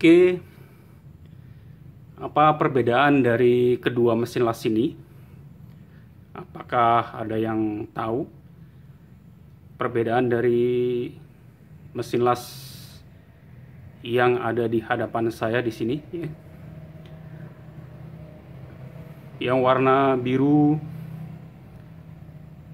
Oke, apa perbedaan dari kedua mesin las ini? Apakah ada yang tahu perbedaan dari mesin las yang ada di hadapan saya di sini? Yang warna biru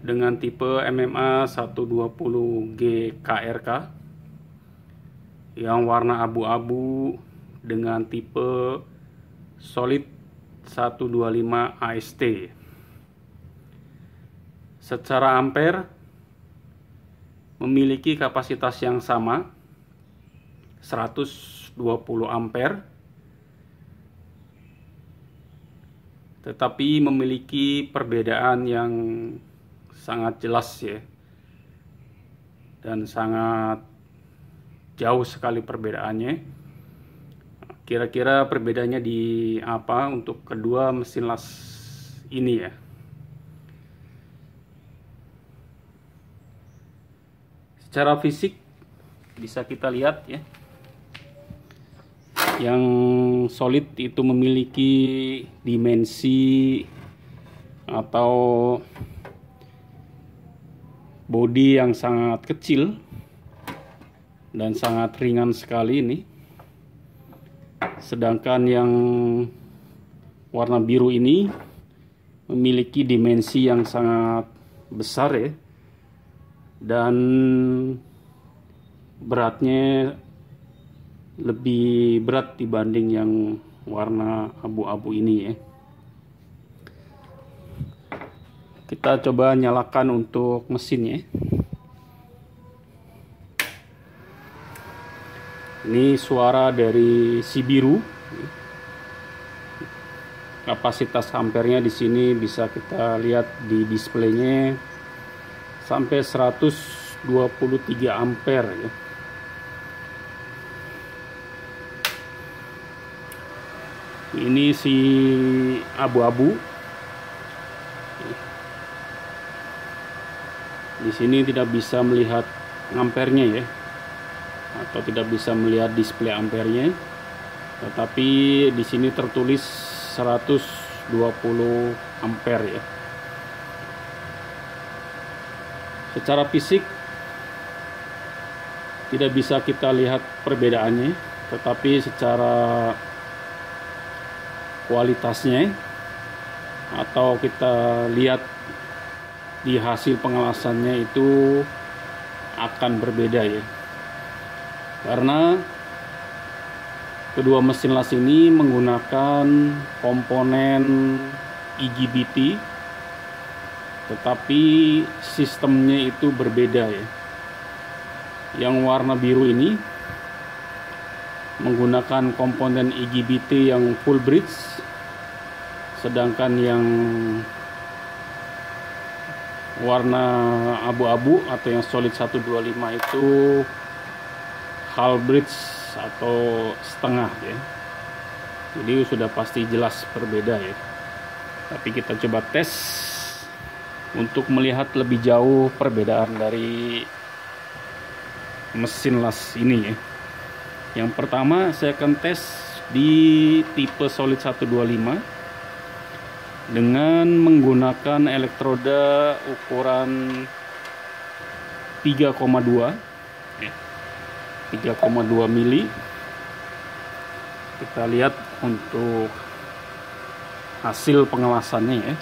dengan tipe MMA 120G KRK, yang warna abu-abu dengan tipe Solid 125 AST. Secara ampere memiliki kapasitas yang sama, 120 ampere, tetapi memiliki perbedaan yang sangat jelas ya, dan sangat jauh sekali perbedaannya. Kira-kira perbedaannya di apa untuk kedua mesin las ini ya? Secara fisik bisa kita lihat ya, yang solid itu memiliki dimensi atau bodi yang sangat kecil dan sangat ringan sekali ini. Sedangkan yang warna biru ini memiliki dimensi yang sangat besar ya, dan beratnya lebih berat dibanding yang warna abu-abu ini ya. Kita coba nyalakan untuk mesinnya. Ini suara dari si biru. Kapasitas ampernya di sini bisa kita lihat di displaynya sampai 123 ampere ya. Ini si abu-abu. Di sini tidak bisa melihat ampernya ya, atau tidak bisa melihat display ampernya, tetapi di sini tertulis 120 ampere ya. Secara fisik tidak bisa kita lihat perbedaannya, tetapi secara kualitasnya atau kita lihat di hasil pengelasannya itu akan berbeda ya. Karena kedua mesin las ini menggunakan komponen IGBT, tetapi sistemnya itu berbeda ya. Yang warna biru ini menggunakan komponen IGBT yang full bridge, sedangkan yang warna abu-abu atau yang solid 125 itu half bridge atau setengah ya. Jadi sudah pasti jelas berbeda ya. Tapi kita coba tes untuk melihat lebih jauh perbedaan dari mesin las ini ya. Yang pertama saya akan tes di tipe Solid 125 dengan menggunakan elektroda ukuran 3,2 mili. Kita lihat untuk hasil pengelasannya ya.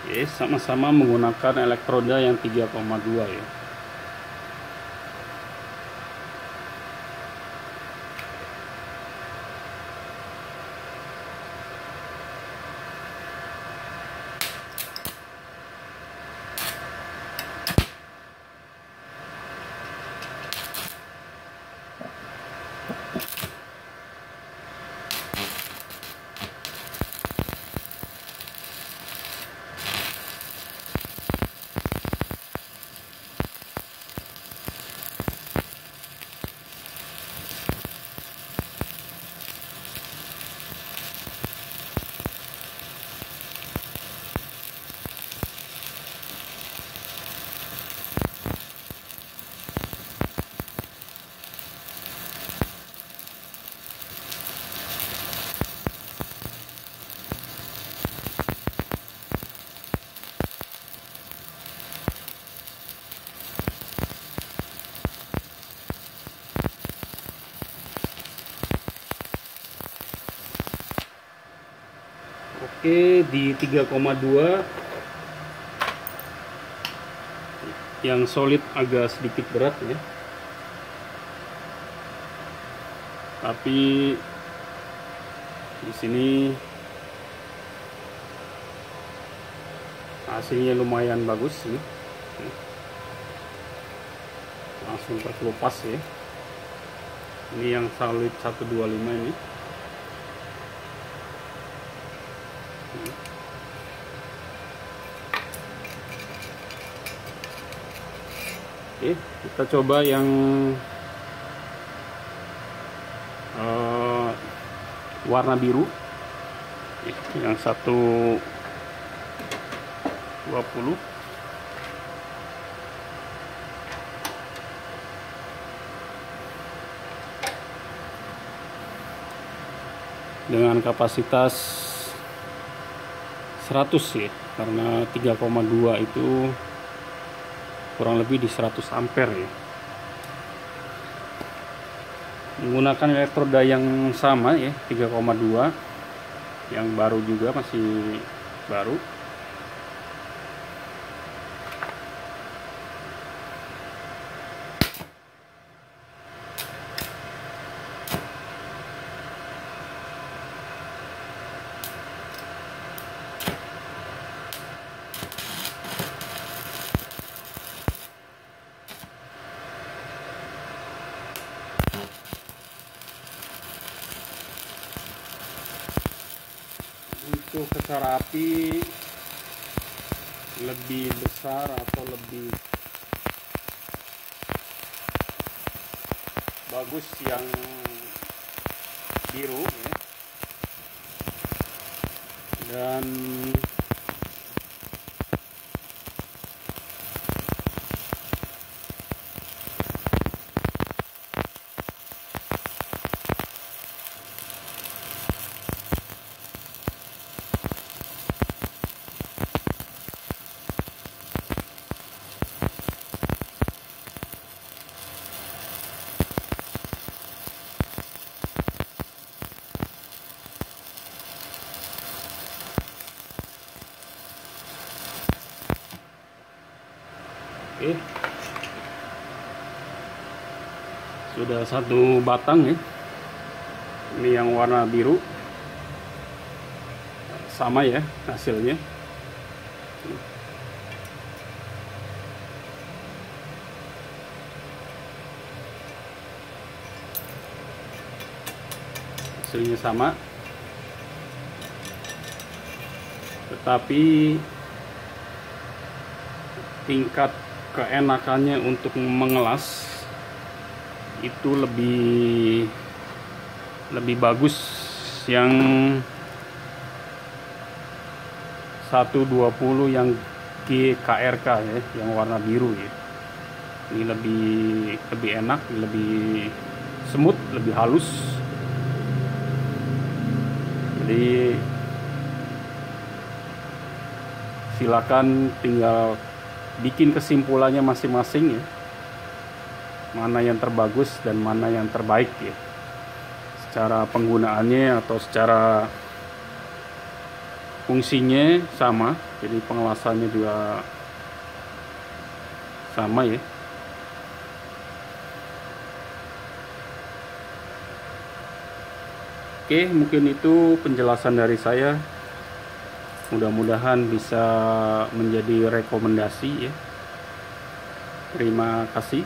Oke, sama-sama menggunakan elektroda yang 3,2 ya. Oke, di 3,2 yang solid agak sedikit berat ya, tapi di sini hasilnya lumayan bagus nih, langsung terkelupas ya. Ini yang solid 125 ini. Oke, kita coba yang warna biru, yang 120. Dengan kapasitas 100 ya, karena 3,2 itu kurang lebih di 100 ampere ya. Menggunakan elektroda yang sama ya, 3,2 yang baru juga, masih baru. Untuk kesar api lebih besar atau lebih bagus yang biru ya. Dan oke, sudah satu batang ya. Ini yang warna biru, sama ya hasilnya. Hasilnya sama, tetapi tingkat keenakannya untuk mengelas itu lebih bagus yang 120 yang GKRK ya, yang warna biru ya. Ini lebih enak, lebih smooth, lebih halus. Jadi silakan tinggal bikin kesimpulannya masing-masing ya, mana yang terbagus dan mana yang terbaik ya, secara penggunaannya atau secara fungsinya sama. Jadi pengelasannya juga sama ya. Oke, mungkin itu penjelasan dari saya. Mudah-mudahan bisa menjadi rekomendasi ya. Terima kasih.